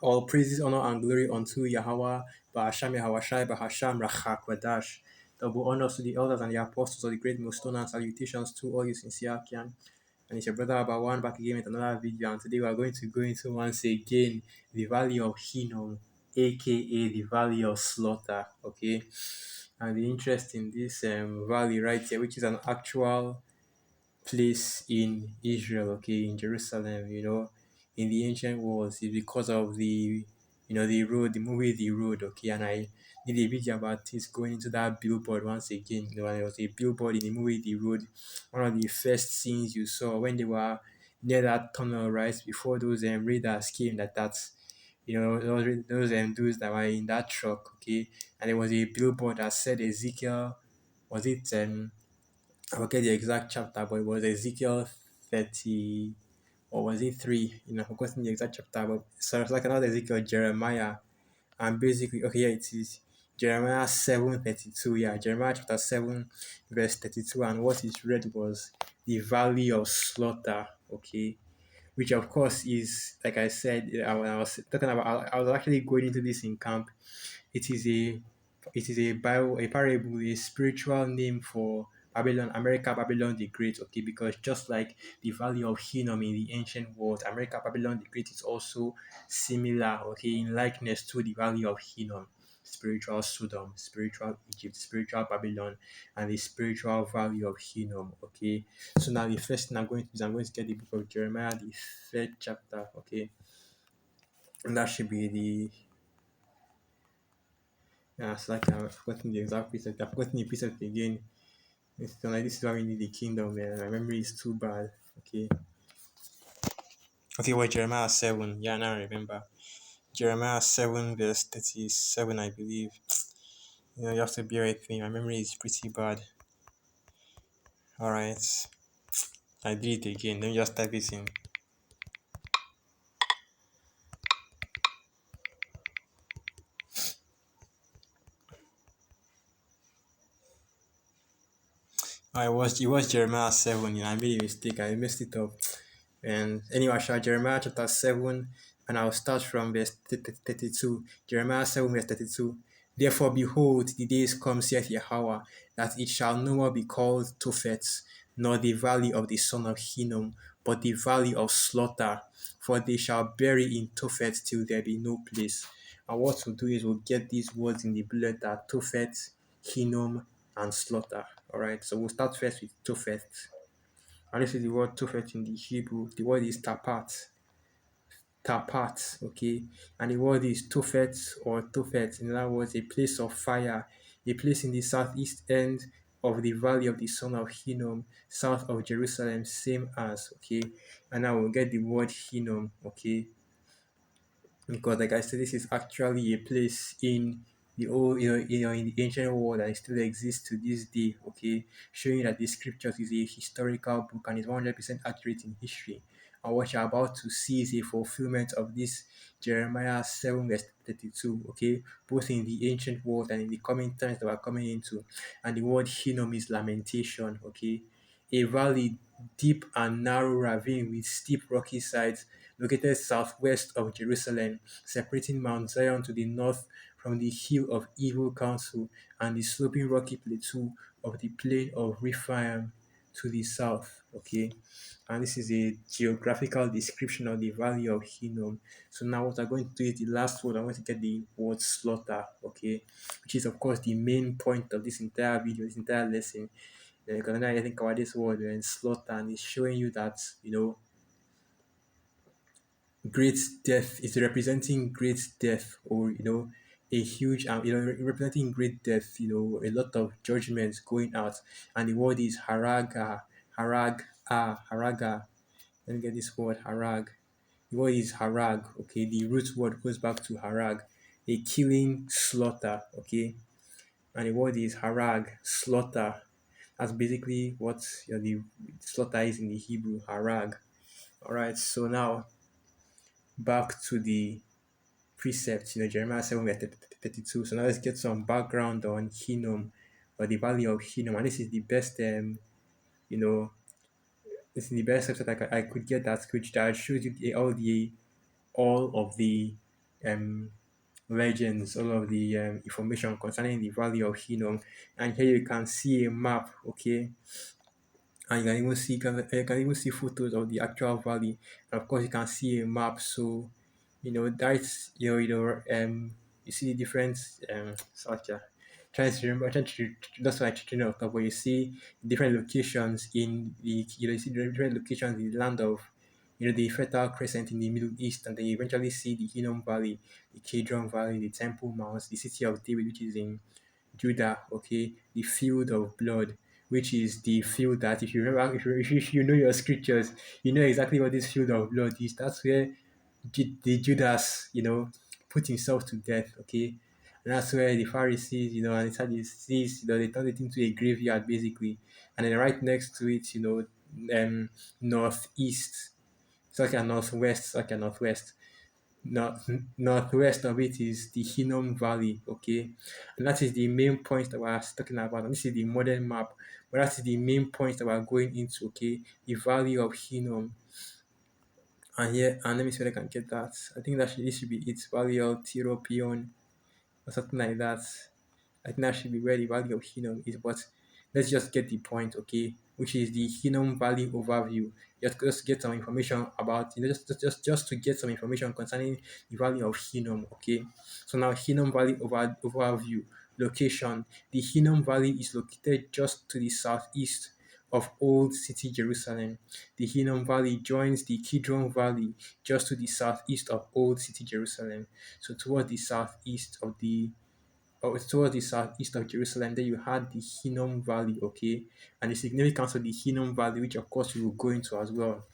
All praises, honor, and glory unto Yahweh, Ba'asham Yahawashai, Bahasham Rachakwadash. Double honors to the elders and the apostles of the great millstone, and salutations to all you sincere Kian. And it's your brother Abawan back again with another video. And today we are going to go into once again the valley of Hinnom, aka the valley of slaughter. Okay, and the interest in this valley right here, which is an actual place in Israel, okay, in Jerusalem, in the ancient wars, is because of the road, the movie The Road, okay, and I did a video about this going into that billboard once again. And there was a billboard in the movie The Road, one of the first scenes you saw when they were near that tunnel, right, before those raiders came, that's those dudes that were in that truck, okay, and there was a billboard that said Ezekiel, was it I forget the exact chapter, but it was Ezekiel 30, or was it 3? I've forgotten the exact chapter, but so it's like another Ezekiel, Jeremiah, and basically, okay, yeah, it is Jeremiah 7:32. Yeah, Jeremiah chapter 7, verse 32, and what it read was the valley of slaughter, okay, which of course is, like I said, when I was talking about, I was actually going into this in camp. It is a Bible, a parable, a spiritual name for Babylon, America, Babylon the Great. Okay, because just like the Valley of Hinnom in the ancient world, America, Babylon the Great is also similar. Okay, in likeness to the Valley of Hinnom, spiritual Sodom, spiritual Egypt, spiritual Babylon, and the spiritual Valley of Hinnom. Okay, so now the first thing I'm going to do is I'm going to get the book of Jeremiah, the third chapter. Okay, and that should be the yeah, it's like I've forgotten the exact precept. I've forgotten the precept again. It's like this is why we need the kingdom, man. My memory is too bad. Okay. Okay, well, Jeremiah 7. Yeah, now I remember. Jeremiah 7, verse 37, I believe. You have to bear with me. My memory is pretty bad. Alright. I did it again. Let me just type it in. It was Jeremiah 7. I made a mistake. I messed it up. And anyway, I shall Jeremiah chapter 7, and I'll start from verse 32. Jeremiah 7, verse 32. Therefore, behold, the days come, saith Yahweh, that it shall no more be called Tophet, nor the valley of the son of Hinnom, but the valley of slaughter. For they shall bury in Tophet till there be no place. And what we'll do is we'll get these words in the bullet that Tophet, Hinnom, and slaughter. Alright, so we'll start first with Tophet. And this is the word Tophet in the Hebrew. The word is tapat. Tapat, okay? And the word is Tophet or Tophet. In other words, a place of fire, a place in the southeast end of the valley of the son of Hinnom, south of Jerusalem, same as, okay? And now we'll get the word Hinnom, okay? Because like I said, this is actually a place in the old, in the ancient world, and it still exists to this day, okay, showing that the scriptures is a historical book and is 100% accurate in history. And what you're about to see is a fulfillment of this Jeremiah 7 verse 32, okay, both in the ancient world and in the coming times that we're coming into. And the word Hinnom is lamentation, okay, a valley, deep and narrow ravine with steep rocky sides, located southwest of Jerusalem, separating Mount Zion to the north from the hill of evil counsel and the sloping rocky plateau of the plain of Rephaim to the south. Okay, and this is a geographical description of the valley of Hinnom. So now what I'm going to do is the last word. I'm going to get the word slaughter, okay, which is of course the main point of this entire video, this entire lesson. Because now I think about this word and slaughter, and it's showing you that great death is representing great death, or a huge representing great death, a lot of judgments going out. And the word is haraga, haraga. Let me get this word harag. The word is harag, okay. The root word goes back to harag, a killing, slaughter, okay. And the word is harag, slaughter. That's basically what the slaughter is in the Hebrew, harag. All right, so now back to the precepts, Jeremiah 7 verse 32. So now let's get some background on Hinnom, or the valley of Hinnom. And this is the best, this is the best website I could get that shows you all of the um, legends, all of the information concerning the valley of Hinnom. And here you can see a map, okay, and you can even see photos of the actual valley. And of course, you can see a map. So, that's you see the different structure. Trying to remember, trying to that's why I trying to talk. But you see different locations in the you see the different locations in the land of the Fertile Crescent in the Middle East, and then you eventually see the Hinnom Valley, the Kedron Valley, the Temple Mount, the City of David, which is in Judah, okay, the field of blood, which is the field that, if you remember, if you know your scriptures, you know exactly what this field of blood is. That's where the Judas, put himself to death, okay. And that's where the Pharisees, and it's had this, they turned it into a graveyard basically. And then right next to it, northeast, it's like a northwest, north, northwest of it is the Hinnom Valley, okay? And that is the main point that we're talking about. And this is the modern map, but that is the main point that we're going into, okay? The Valley of Hinnom. And here, and let me see if I can get that. I think this should be its Valley of Tiropion or something like that. I think that should be where the Valley of Hinnom is, but let's just get the point, okay? Which is the Hinnom Valley overview. Just get some information about, just to get some information concerning the Valley of Hinnom, okay? So now Hinnom Valley overview. Location. The Hinnom Valley is located just to the southeast of Old City Jerusalem. The Hinnom Valley joins the Kidron Valley just to the southeast of Old City Jerusalem. So toward the southeast of the towards the southeast of Jerusalem, then you had the Hinnom Valley, okay, and the significance of the Hinnom Valley, which of course we will go into as well.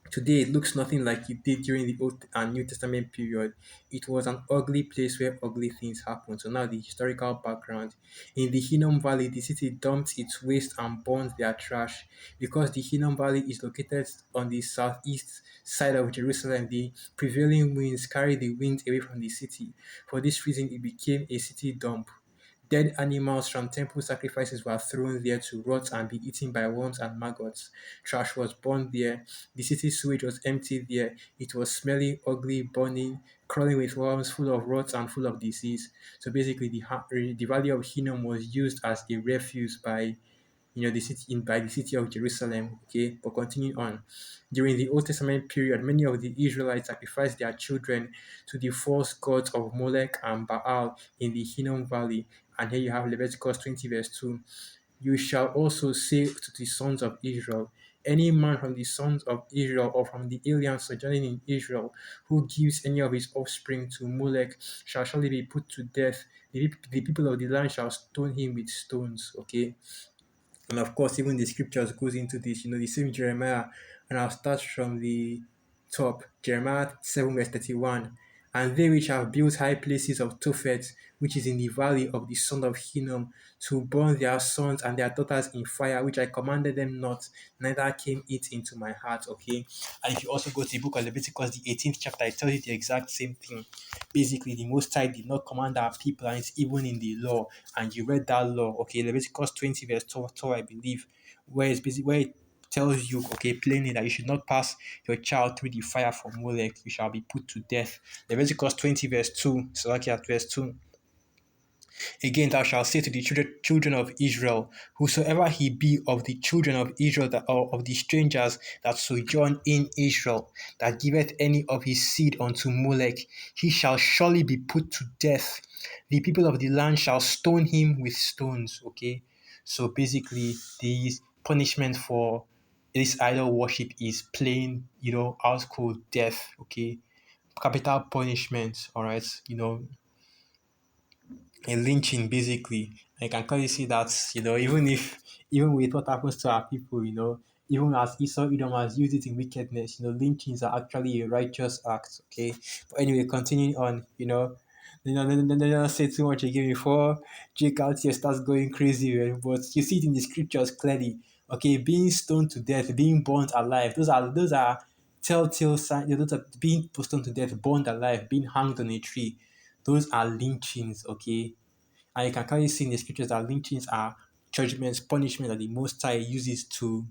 Today, it looks nothing like it did during the Old and New Testament period. It was an ugly place where ugly things happened. So now the historical background. In the Hinnom Valley, the city dumped its waste and burned their trash. Because the Hinnom Valley is located on the southeast side of Jerusalem, the prevailing winds carried the wind away from the city. For this reason, it became a city dump. Dead animals from temple sacrifices were thrown there to rot and be eaten by worms and maggots. Trash was burned there. The city sewage was emptied there. It was smelly, ugly, burning, crawling with worms, full of rot and full of disease. So basically, the Valley of Hinnom was used as a refuge by the city by the city of Jerusalem. Okay, but continuing on. During the Old Testament period, many of the Israelites sacrificed their children to the false gods of Molech and Baal in the Hinnom Valley. And here you have Leviticus 20, verse 2. You shall also say to the sons of Israel, any man from the sons of Israel or from the aliens sojourning in Israel who gives any of his offspring to Molech shall surely be put to death. The people of the land shall stone him with stones. Okay. And of course, even the scriptures goes into this, the same Jeremiah. And I'll start from the top. Jeremiah 7 verse 31. And they which have built high places of Tophet, which is in the valley of the son of Hinnom, to burn their sons and their daughters in fire, which I commanded them not, neither came it into my heart. Okay. And if you also go to the book of Leviticus, the 18th chapter, it tells you the exact same thing. Basically, the Most High did not command our people, and it's even in the law. And you read that law, okay, Leviticus 20, verse 12, I believe, where it's basically where it tells you, okay, plainly that you should not pass your child through the fire for Molech, you shall be put to death. Leviticus 20, verse 2, so like at verse 2. Again, thou shalt say to the children of Israel, whosoever he be of the children of Israel or of the strangers that sojourn in Israel, that giveth any of his seed unto Molech, he shall surely be put to death. The people of the land shall stone him with stones. Okay, so basically, the punishment for this idol worship is plain, out cold death. Okay, capital punishment. All right, a lynching basically. I can clearly see that, even with what happens to our people, even as Esau Edom has used it in wickedness, lynchings are actually a righteous act. Okay. But anyway, continuing on, don't say too much again before Jake out here starts going crazy, right? But you see it in the scriptures clearly. Okay, being stoned to death, being burnt alive, those are telltale signs. Those are being stoned to death, burned alive, being hanged on a tree. Those are lynchings, okay? And you can clearly see in the scriptures that lynchings are judgments, punishment that the Most High uses to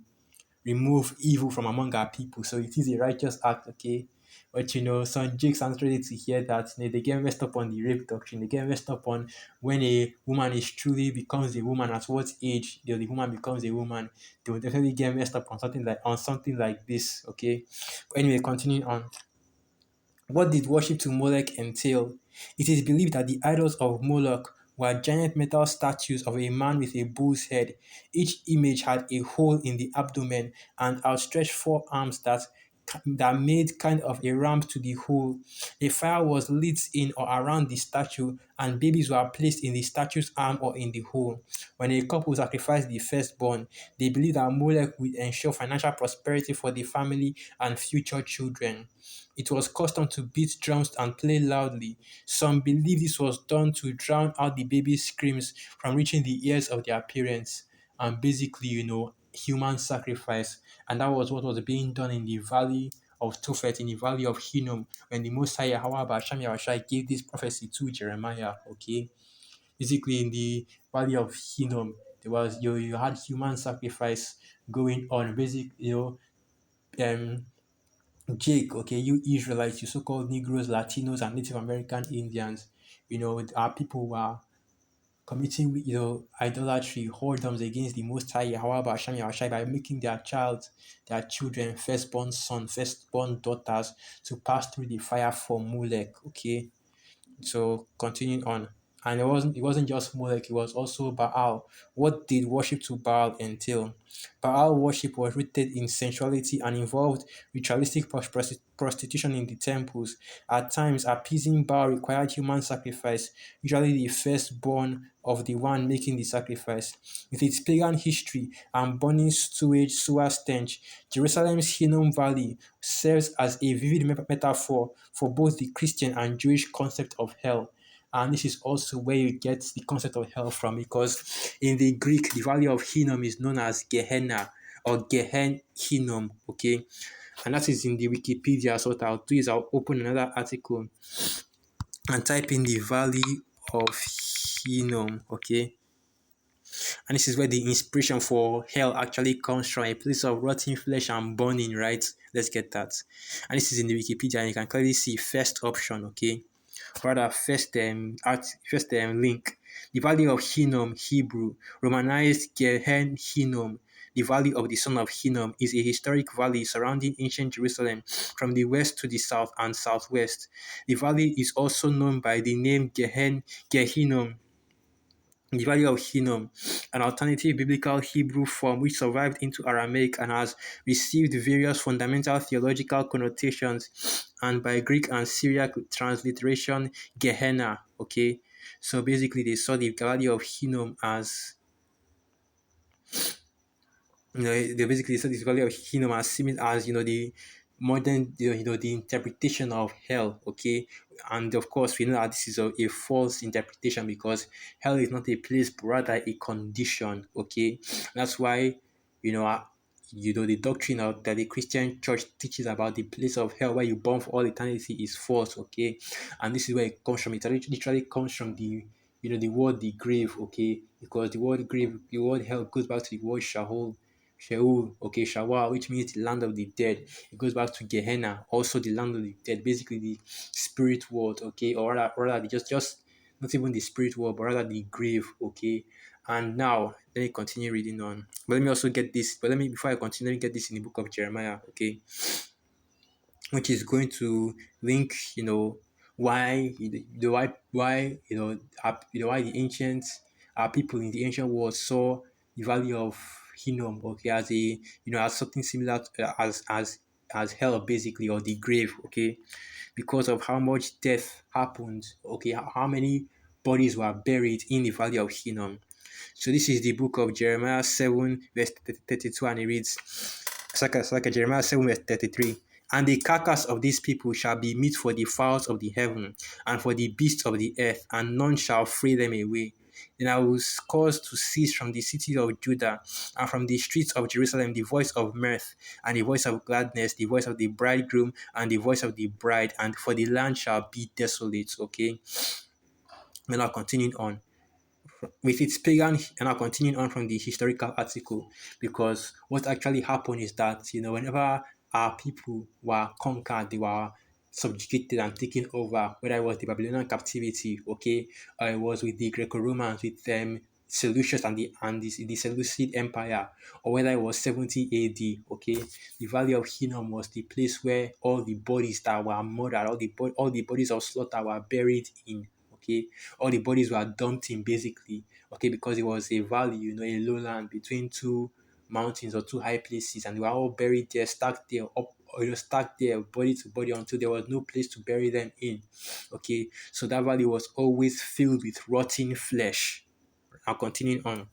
remove evil from among our people. So it is a righteous act, okay? But some Jakes are not ready to hear that. They get messed up on the rape doctrine. They get messed up on when a woman is truly becomes a woman, at what age the woman becomes a woman. They will definitely get messed up on something like this. Okay. But anyway, continuing on. What did worship to Molech entail? It is believed that the idols of Moloch were giant metal statues of a man with a bull's head. Each image had a hole in the abdomen and outstretched forearms that made kind of a ramp to the hole. A fire was lit in or around the statue, and babies were placed in the statue's arm or in the hole. When a couple sacrificed the firstborn, they believed that Molech would ensure financial prosperity for the family and future children. It was custom to beat drums and play loudly. Some believe this was done to drown out the baby's screams from reaching the ears of their parents. And basically, human sacrifice. And that was what was being done in the valley of Tophet, in the valley of Hinnom, when the Most High Yahweh Basham Yahushai gave this prophecy to Jeremiah. Okay, basically in the valley of Hinnom, there was you had human sacrifice going on. Basically, um Jake, okay, you Israelites, you so-called Negroes, Latinos, and Native American Indians, our people were committing, idolatry, whoredoms against the Most High Yahweh Basham Yahushai by making their children, firstborn sons, firstborn daughters, to pass through the fire for Molech. Okay, so continuing on. And it wasn't just Molech, it was also Baal. What did worship to Baal entail? Baal worship was rooted in sensuality and involved ritualistic prostitution in the temples. At times, appeasing Baal required human sacrifice, usually the firstborn of the one making the sacrifice. With its pagan history and burning sewage sewer stench, Jerusalem's Hinnom Valley serves as a vivid metaphor for both the Christian and Jewish concept of hell. And this is also where you get the concept of hell from, because in the Greek, the valley of Hinnom is known as Gehenna or Gehen Hinnom. Okay, and that is in the Wikipedia. So what I'll do is I'll open another article and type in the valley of Hinnom. Okay, and this is where the inspiration for hell actually comes from, a place of rotting flesh and burning, right? Let's get that. And this is in the Wikipedia, and you can clearly see first option, okay? Rather, first link. The valley of Hinnom, Hebrew, Romanized Gehen Hinnom. The valley of the son of Hinnom is a historic valley surrounding ancient Jerusalem from the west to the south and southwest. The valley is also known by the name Gehinnom, the valley of Hinnom, an alternative biblical Hebrew form which survived into Aramaic and has received various fundamental theological connotations, and by Greek and Syriac transliteration Gehenna. Okay, so basically they saw the valley of Hinnom as, they basically saw this valley of Hinnom as similar as, the modern, the interpretation of hell. Okay, and of course we know that this is a false interpretation, because hell is not a place but rather a condition. Okay, that's why, you know uh, the doctrine of that the Christian church teaches about the place of hell where you burn for all eternity is false. Okay, and this is where it comes from. It literally comes from the word the grave. Okay, because the word grave, the word hell goes back to the word Sheol, okay, Shawar, which means the land of the dead. It goes back to Gehenna, also the land of the dead, basically the spirit world, okay, or rather just not even the spirit world, but rather the grave, okay. And now let me continue reading on. But let me also get this. But let me before I continue, let me get this in the book of Jeremiah, okay, which is going to link, why why why the ancient people in the ancient world saw the valley of Hinnom, okay, as a as something similar to, as hell, basically, or the grave, okay, because of how much death happened, okay, how many bodies were buried in the valley of Hinnom. So this is the book of Jeremiah 7, verse 32, and it reads, it's like Jeremiah 7, verse 33. And the carcass of these people shall be meat for the fowls of the heaven, and for the beasts of the earth, and none shall fray them away. Then I will cause to cease from the city of Judah, and from the streets of Jerusalem, the voice of mirth, and the voice of gladness, the voice of the bridegroom, and the voice of the bride, and for the land shall be desolate. Okay, we're now continuing on with its pagan, and I'm continuing on from the historical article, because what actually happened is that, whenever our people were conquered, subjugated and taken over, whether it was the Babylonian captivity, okay, or it was with the Greco-Romans, with Seleucus and the Seleucid Empire, or whether it was 70 AD, okay, the Valley of Hinnom was the place where all the bodies that were murdered, all the bodies of slaughter were buried in, okay, all the bodies were dumped in basically, okay, because it was a valley, a lowland between two mountains or two high places, and they were all buried there, stacked there, up, stacked there, body to body, until there was no place to bury them in. Okay, so that valley was always filled with rotting flesh. Now, continuing on.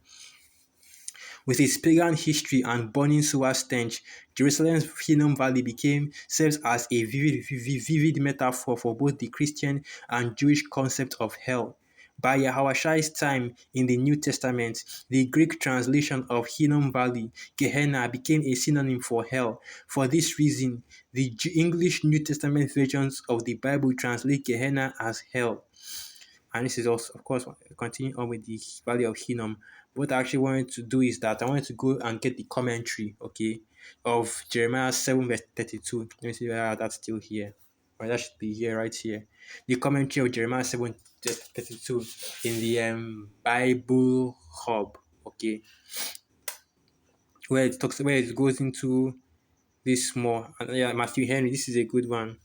With its pagan history and burning sewer stench, Jerusalem's Hinnom Valley serves as a vivid metaphor for both the Christian and Jewish concept of hell. By Yahushai's time in the New Testament, the Greek translation of Hinnom Valley, Gehenna, became a synonym for hell. For this reason, the English New Testament versions of the Bible translate Gehenna as hell. And this is also, of course, continuing on with the Valley of Hinnom. What I actually wanted to do is that I wanted to go and get the commentary, okay, of Jeremiah 7 verse 32. Let me see whether that's still here. Or that should be here, right here. The commentary of Jeremiah 7 verse 32 in the Bible Hub, okay, where it goes into this more. And yeah, Matthew Henry, this is a good one.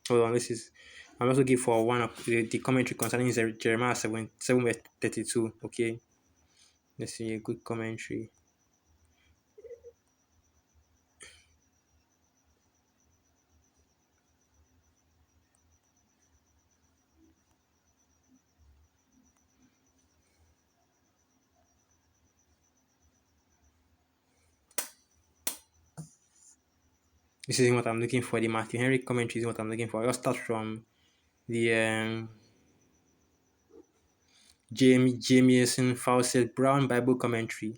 Hold on, this is. I'm also looking for one of the commentary concerning Jeremiah 7 verse 32. Okay, let's see a good commentary. This is what I'm looking for. The Matthew Henry commentary is what I'm looking for. I'll start from the Jamieson Fawcett Brown Bible commentary.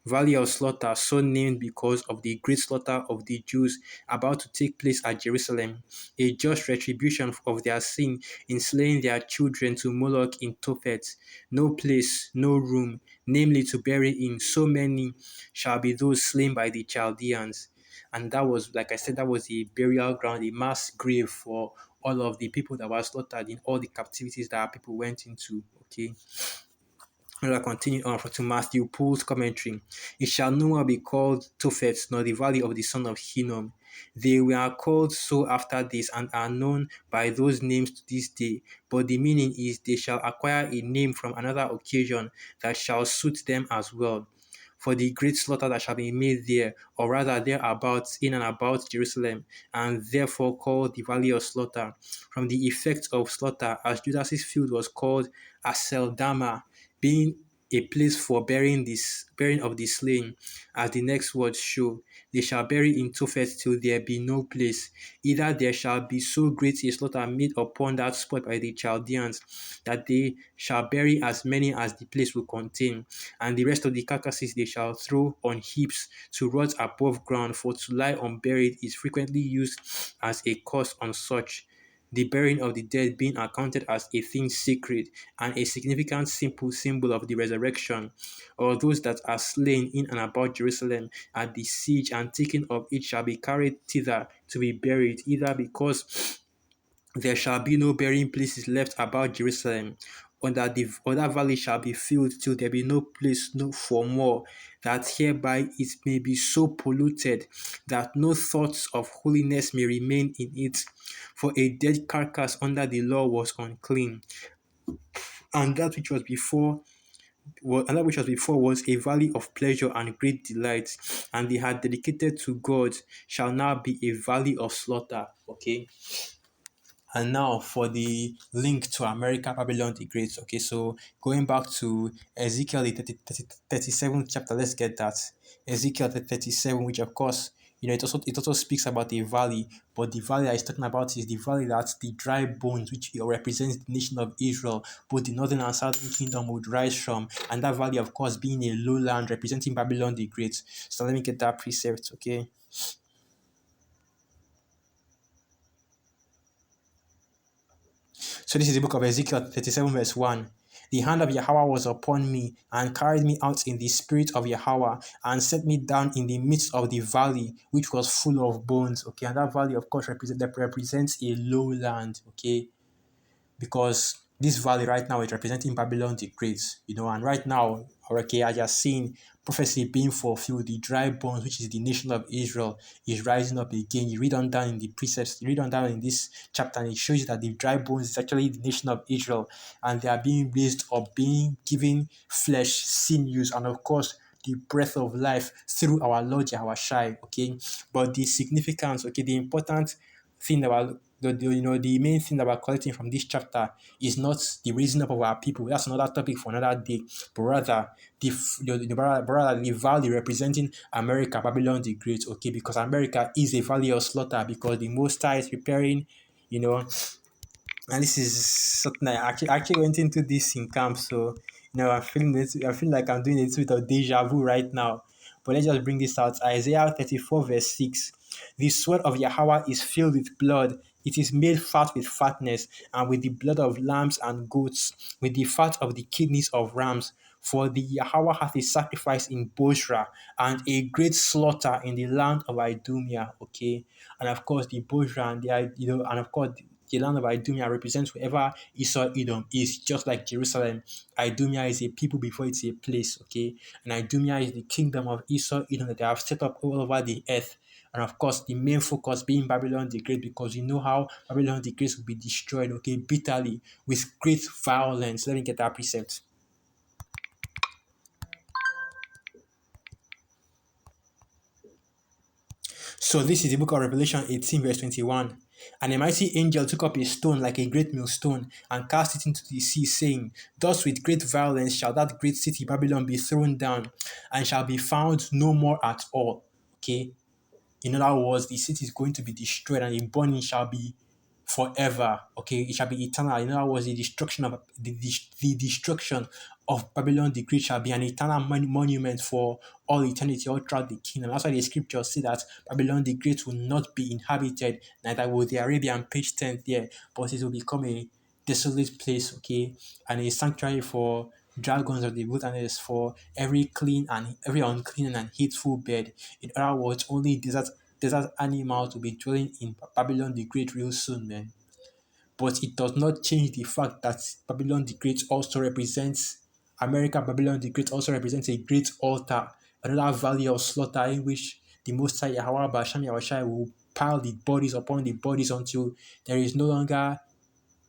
Valley of Slaughter, so named because of the great slaughter of the Jews about to take place at Jerusalem, a just retribution of their sin in slaying their children to Moloch in Tophet. No place, no room, namely to bury in, so many shall be those slain by the Chaldeans. And that was, like I said, that was a burial ground, a mass grave for all of the people that were slaughtered in all the captivities that our people went into. Okay. And I continue on to Matthew Poole's commentary. It shall no more be called Tophet, nor the valley of the son of Hinnom. They were called so after this and are known by those names to this day. But the meaning is they shall acquire a name from another occasion that shall suit them as well. For the great slaughter that shall be made there, or rather thereabouts, in and about Jerusalem, and therefore called the valley of slaughter, from the effect of slaughter, as Judas's field was called Aseldama, being a place for burying of the slain, as the next words show. They shall bury in Tophet till there be no place. Either there shall be so great a slaughter made upon that spot by the Chaldeans, that they shall bury as many as the place will contain, and the rest of the carcasses they shall throw on heaps to rot above ground, for to lie unburied is frequently used as a curse on such, the burying of the dead being accounted as a thing sacred and a significant simple symbol of the resurrection, or those that are slain in and about Jerusalem at the siege and taking of it shall be carried thither to be buried, either because there shall be no burying places left about Jerusalem, or that the other valley shall be filled till there be no place no for more, that hereby it may be so polluted that no thoughts of holiness may remain in it. For a dead carcass under the law was unclean, and that which was before was a valley of pleasure and great delight, and they had dedicated to God shall now be a valley of slaughter. Okay. And now for the link to America, Babylon the Great. Okay, so going back to Ezekiel, the 37th chapter, let's get that. Ezekiel 37, which of course, it also speaks about a valley, but the valley that it's talking about is the valley that's the dry bones, which represents the nation of Israel, both the northern and southern kingdom would rise from, and that valley, of course, being a lowland representing Babylon the Great. So let me get that precept, okay? So this is the book of Ezekiel 37 verse 1. The hand of Yahweh was upon me and carried me out in the spirit of Yahweh and set me down in the midst of the valley, which was full of bones. Okay, and that valley, of course, represents a lowland. Okay, because this valley right now is representing Babylon the Great, and right now, okay, as you're seeing prophecy being fulfilled, the dry bones, which is the nation of Israel, is rising up again. You read on down in the precepts, you read on down in this chapter, and it shows you that the dry bones is actually the nation of Israel, and they are being raised up, being given flesh, sinews, and of course, the breath of life through our Lord Yahushua. Okay, but the significance, okay, the important thing that the main thing that we're collecting from this chapter is not the raising up of our people. That's another topic for another day. But rather, the valley representing America, Babylon the Great. Okay, because America is a valley of slaughter because the Most High is preparing, you know, and this is something I actually went into this in camp, so I feel like I'm doing a little bit of deja vu right now. But let's just bring this out. Isaiah 34, verse 6. The sword of Yahweh is filled with blood. It is made fat with fatness, and with the blood of lambs and goats, with the fat of the kidneys of rams. For the Yahweh hath a sacrifice in Bozrah, and a great slaughter in the land of Idumea. Okay, and of course the Bozrah and and of course the land of Idumea represents wherever Esau Edom is, just like Jerusalem. Idumea is a people before it's a place, okay? And Idumea is the kingdom of Esau Edom that they have set up all over the earth. And of course, the main focus being Babylon the Great, because you know how Babylon the Great will be destroyed, okay, bitterly, with great violence. Let me get that precept. So this is the book of Revelation 18, verse 21. And a mighty angel took up a stone like a great millstone and cast it into the sea, saying, Thus with great violence shall that great city Babylon be thrown down, and shall be found no more at all. Okay? In other words, the city is going to be destroyed, and the burning shall be forever. Okay, it shall be eternal. In other words, the destruction of Babylon the Great shall be an eternal monument for all eternity, all throughout the kingdom. That's why the scriptures say that Babylon the Great will not be inhabited, neither will the Arabian page 10 there, but it will become a desolate place, okay, and a sanctuary for dragons of the wilderness, for every unclean and hateful bird. In other words, only desert animals will be dwelling in Babylon the Great real soon, man. But it does not change the fact that Babylon the Great also represents America. Babylon the Great also represents a great altar, another valley of slaughter in which the Most High Yahweh Basham Yahushai will pile the bodies upon the bodies until there is no longer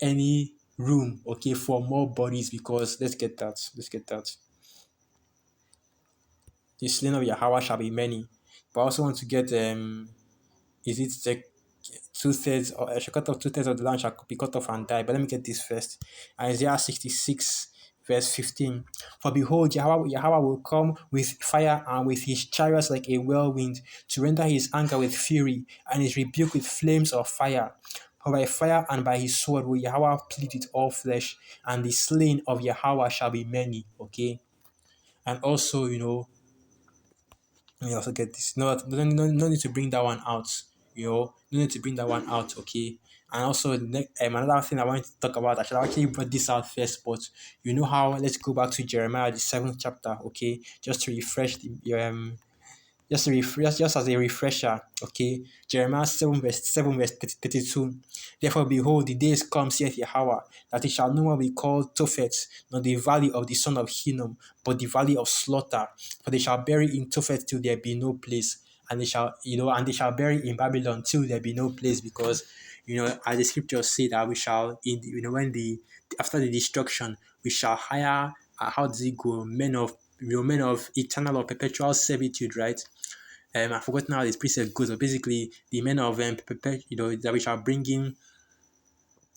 any room, okay, for more bodies. Because let's get that. The slain of Yahweh shall be many. But I also want to get is it the 2/3 or I shall cut off 2/3 of the land shall be cut off and die. But let me get this first. Isaiah 66, verse 15. For behold, Yahweh will come with fire and with his chariots like a whirlwind, to render his anger with fury and his rebuke with flames of fire. For by fire and by his sword will Yahweh plead with all flesh, and the slain of Yahweh shall be many. Okay. And also, let me also get this. No need to bring that one out. No need to bring that one out. Okay. And also, another thing I wanted to talk about, I should actually brought this out first, but you know how? Let's go back to Jeremiah, the 7th chapter. Okay, just to refresh just as a refresher, okay, Jeremiah 7 verse 32. Therefore, behold, the days come, saith Yahweh, that it shall no more be called Tophet, nor the valley of the son of Hinnom, but the valley of slaughter. For they shall bury in Tophet till there be no place, and they shall bury in Babylon till there be no place, because as the scriptures say that we shall when the after the destruction we shall hire how does it go, men of eternal or perpetual servitude, right? I've forgotten how this precept goes, but basically the men of that we shall bring in,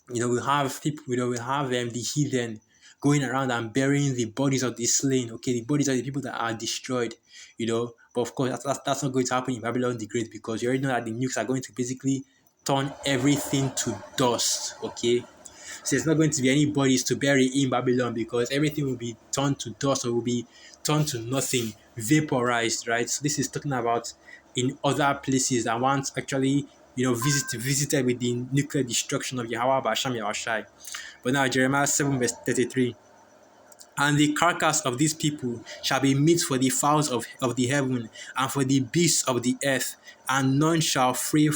we have people, we have the heathen going around and burying the bodies of the slain, okay, the bodies of the people that are destroyed, But of course, that's not going to happen in Babylon the Great, because you already know that the nukes are going to basically turn everything to dust, okay? So there's not going to be any bodies to bury in Babylon, because everything will be turned to dust or will be turned to nothing, vaporized, right? So this is talking about in other places that once actually, visited with the nuclear destruction of Yahweh Basham Yahushai. But now Jeremiah 7 verse 33. And the carcass of these people shall be meat for the fowls of the heaven and for the beasts of the earth, and none shall fray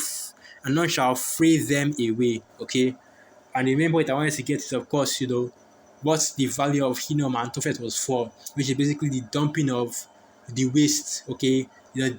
them away. Okay. And remember what I wanted to get is, of course, what the value of Hinnom and Tophet was for, which is basically the dumping of the waste. Okay. The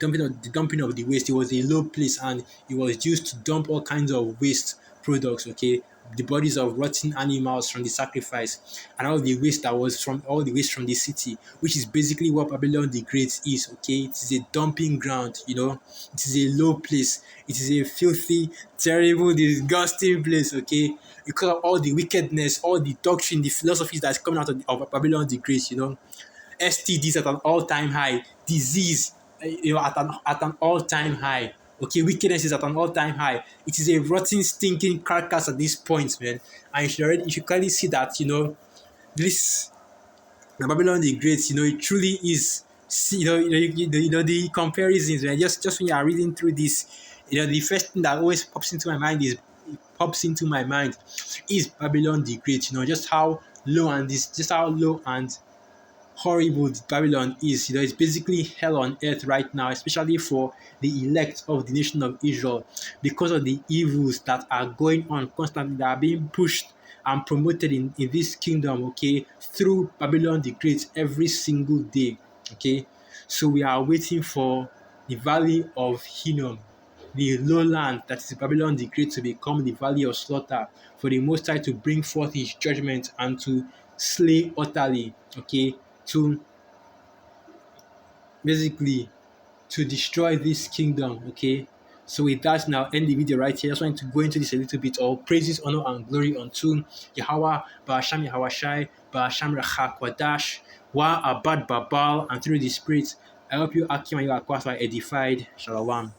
dumping of the waste. It was a low place, and it was used to dump all kinds of waste products. Okay, the bodies of rotten animals from the sacrifice, and all the waste from the city, which is basically what Babylon the Great is. Okay, it is a dumping ground. It is a low place. It is a filthy, terrible, disgusting place. Okay, because of all the wickedness, all the doctrine, the philosophies that's coming out of Babylon the Great. STDs at an all-time high, disease at an all-time high. Okay, wickedness is at an all-time high. It is a rotten, stinking carcass at this point, man. And you should clearly see that this Babylon the Great. It truly is. See, the comparisons, man. Just when you are reading through this, the first thing that always pops into my mind is Babylon the Great. Just how low and horrible Babylon is. It's basically hell on earth right now, especially for the elect of the nation of Israel, because of the evils that are going on constantly, that are being pushed and promoted in this kingdom, okay, through Babylon the Great every single day, okay. So we are waiting for the valley of Hinnom, the lowland that is Babylon the Great, to become the valley of slaughter, for the Most High to bring forth his judgment and to slay utterly, okay, to basically to destroy this kingdom, okay. So with that, now end the video right here. I just wanted to go into this a little bit. All praises, honor, and glory unto Yahweh, Ba'asham Yahweh Ba'asham Rachakwadash, Wa Abad Babal, and through the Spirit. I hope you, Akim, and you are quite edified. Shalom.